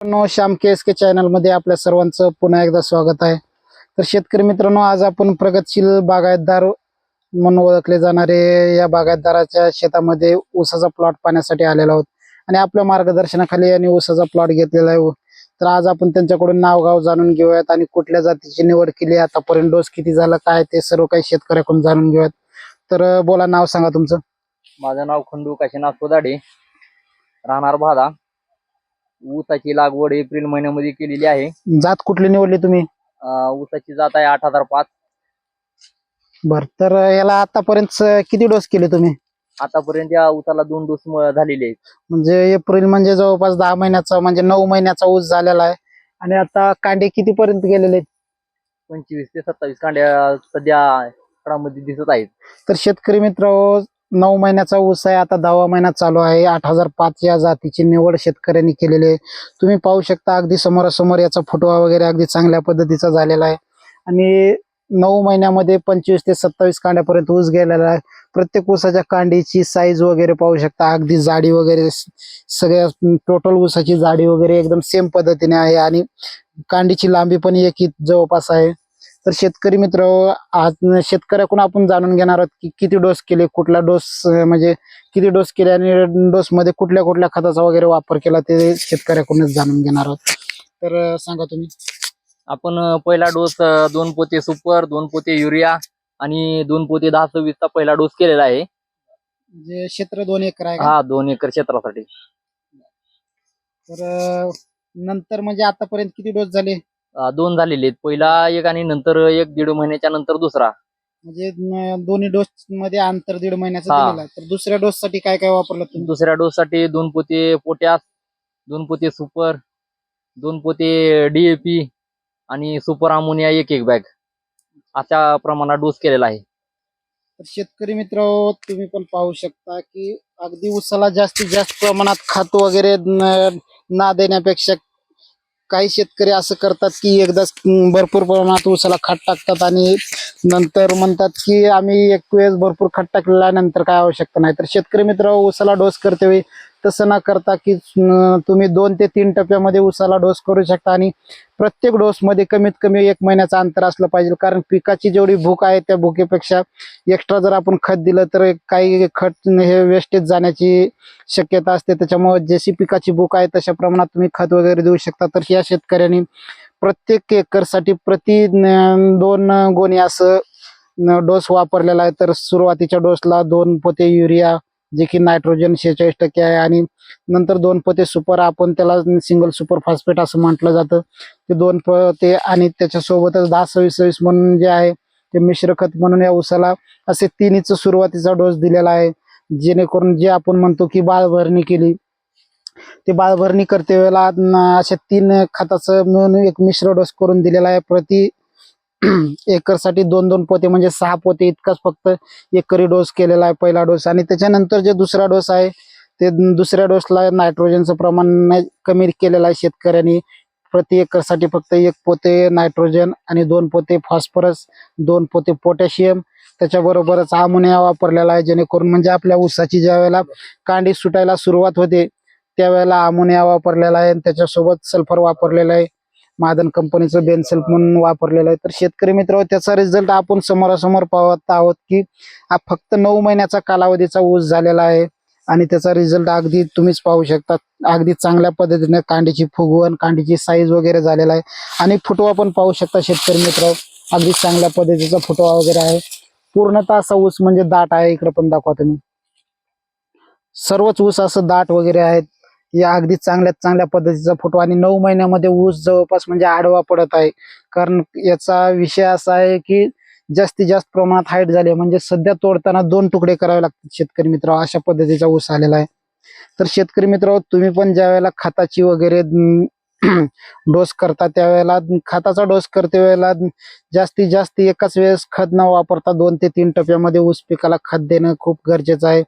मित्रांनो, श्याम के चॅनल मध्ये आपल्या सर्वांचं पुन्हा एकदा स्वागत आहे. तर शेतकरी मित्रांनो, आज आपण प्रगतशील बागायतदार म्हणून ओळखले जाणारे या बागायतदाराच्या शेतामध्ये ऊसाचा प्लॉट पाहण्यासाठी आलेलो आहोत आणि आपल्या मार्गदर्शनाखाली यांनी ऊसाचा प्लॉट घेतलेला आहे. तर आज आपण त्यांच्याकडून नावगाव जाणून घेऊयात आणि कुठल्या जातीची निवड केली, आतापर्यंत डोस किती झाला, काय ते सर्व काही शेतकऱ्याकडून जाणून घेऊयात. तर बोला, नाव सांगा तुमचं. माझं नाव खंडू काशीनाथ कोदाडे, राहणार भादा. ऊसाची लागवड एप्रिल महिन्यामध्ये केलेली आहे. जात कुठली निवडली तुम्ही? ऊसाची जात आहे 8005. बर, तर याला आतापर्यंत किती डोस केले तुम्ही? आतापर्यंत या ऊसाला 2 डोस झालेले आहेत. म्हणजे एप्रिल म्हणजे जवळपास 10 महिन्याचा म्हणजे 9 महिन्याचा ऊस झालेला आहे. आणि आता कांडे किती पर्यंत गेलेले आहेत? 25 ते 27 कांड्या सध्या फळामध्ये दिसत आहेत. तर शेतकरी मित्र, 9 महिन्याचा ऊस आहे, आता 10वा महिना चालू आहे. 8005 या जातीची निवड शेतकऱ्यांनी केलेली आहे. तुम्ही पाहू शकता, अगदी समोरासमोर याचा फुटवा वगैरे अगदी चांगल्या पद्धतीचा झालेला आहे. आणि 9 महिन्यामध्ये 25 ते 27 कांड्यापर्यंत ऊस गेलेला आहे. प्रत्येक ऊसाच्या कांडीची साईज वगैरे पाहू शकता, अगदी जाडी वगैरे सगळ्या टोटल ऊसाची जाडी वगैरे एकदम सेम पद्धतीने आहे आणि कांडीची लांबी पण एक जवळपास आहे. तर शेतकरी मित्र, आज शेतकऱ्याकडून आपण जाणून घेणार आहोत की किती डोस केले, कुठला डोस म्हणजे किती डोस केले आणि डोस मध्ये कुठल्या कुठल्या खताचा वगैरे वापर केला ते शेतकऱ्याकडूनच जाणून घेणार आहोत. तर सांगा तुम्ही. आपण पहिला डोस 2 पोते सुपर, 2 पोते युरिया आणि 2 पोते 10-26 चा पहिला डोस केलेला आहे. म्हणजे क्षेत्र 2 एकर आहे का? हा, 2 एकर क्षेत्रासाठी. तर नंतर म्हणजे आतापर्यंत किती डोस झाले? 2 झालेले आहेत. पहिला एक आणि नंतर 1-1.5 महिन्याच्या नंतर दुसरा. म्हणजे दोन्ही डोस मध्ये अंतर 1.5 महिन्याचं हा. दिलेलं आहे. तर दुसऱ्या डोस साठी काय काय वापरलं तुम्ही? दुसऱ्या डोस साठी 2 पोते पोटॅश, 2 पोते सुपर, 2 पोते DAP आणि सुपर अमोनिया 1 बॅग अशा प्रमाणात डोस केलेला आहे. तर शेतकरी मित्र, तुम्ही पण पाहू शकता की अगदी ऊसाला जास्तीत जास्त प्रमाणात खत वगैरे ना देण्यापेक्षा काही शेतकरी असं करतात की एकदा भरपूर प्रमाणात ऊसाला खत टाकतात आणि नंतर म्हणतात की आम्ही एक वेळेस भरपूर खत टाकलेला नंतर काय आवश्यकता नाही. तर शेतकरी मित्र, ऊसाला डोस करते वेळी तसं न करता की तुम्ही 2 ते 3 टप्प्यामध्ये ऊसाला डोस करू शकता आणि प्रत्येक डोस मध्ये कमीत कमी 1 महिन्याचं अंतर असलं पाहिजे. कारण पिकाची जेवढी भूक आहे त्या भुकेपेक्षा एक्स्ट्रा जर आपण खत दिलं तर काही खत हे वेस्टेज जाण्याची शक्यता असते. त्याच्यामुळे जशी पिकाची भूक आहे तशा प्रमाणात तुम्ही खत वगैरे देऊ शकता. तर या शेतकऱ्यांनी प्रत्येक एकरसाठी प्रति 2 गोणी असं डोस वापरलेला आहे. तर सुरुवातीच्या डोसला 2 पोते युरिया, जे की नायट्रोजन 46% आहे, आणि नंतर 2 पोते सुपर, आपण त्याला सिंगल सुपर फॉस्फेट असं म्हटलं जातं, ते 2 पोते, आणि त्याच्यासोबतच 10-26-26 म्हणून जे आहे ते मिश्र खत म्हणून या ऊसाला असे 3च सुरुवातीचा डोस दिलेला आहे. जेणेकरून जे आपण म्हणतो की बाळभरणी केली, ते बाळभरणी करते वेळेला अशा 3 खताचं मिळून एक मिश्र डोस करून दिलेला आहे. प्रति एकरसाठी 2-2 पोते म्हणजे 6 पोते इतकाच फक्त एकरी डोस केलेला आहे पहिला डोस. आणि त्याच्यानंतर जे दुसरा डोस आहे ते दुसऱ्या डोसला नायट्रोजनचं प्रमाण कमी केलेलं आहे शेतकऱ्यांनी. प्रति एकरसाठी फक्त 1 पोते नायट्रोजन आणि 2 पोते फॉस्फरस, 2 पोते पोटॅशियम, त्याच्याबरोबरच अमोनिया वापरलेला आहे. जेणेकरून म्हणजे आपल्या ऊसाची ज्या वेळेला कांडी सुटायला सुरुवात होते त्यावेळेला अमोनिया वापरलेला आहे, त्याच्यासोबत सल्फर वापरलेला आहे, मादन कंपनीचं बेनसल्फ म्हणून वापरलेलं आहे. तर शेतकरी मित्र, त्याचा रिझल्ट आपण समोरासमोर पाहत आहोत की हा फक्त 9 महिन्याचा कालावधीचा ऊस झालेला आहे आणि त्याचा रिझल्ट अगदी तुम्हीच पाहू शकता. अगदी चांगल्या पद्धतीने कांडीची फुगवण, कांडीची साईज वगैरे झालेला आहे आणि फुटवा पण पाहू शकता शेतकरी मित्र, अगदी चांगल्या पद्धतीचा फुटवा वगैरे आहे. पूर्णतः असा ऊस म्हणजे दाट आहे. इकडे पण दाखवा तुम्ही, सर्वच ऊस असं दाट वगैरे आहेत. या अगदी चांगल्या पद्धतीचा फुटवा आणि 9 महिन्यामध्ये ऊस जवळपास म्हणजे आडवा पडत आहे. कारण याचा विषय असा आहे की जास्तीत जास्त प्रमाणात हाईट झाली, म्हणजे सध्या तोडताना 2 तुकडे करावे लागतात शेतकरी मित्र, अशा पद्धतीचा ऊस आलेला आहे. तर शेतकरी मित्र, तुम्ही पण ज्या वेळेला खताची वगैरे डोस करता त्यावेळेला, खताचा डोस करते वेळेला जास्तीत जास्त एकाच वेळेस खत न वापरता 2 ते 3 टप्प्यामध्ये ऊस पिकाला खत देणं खूप गरजेचं आहे.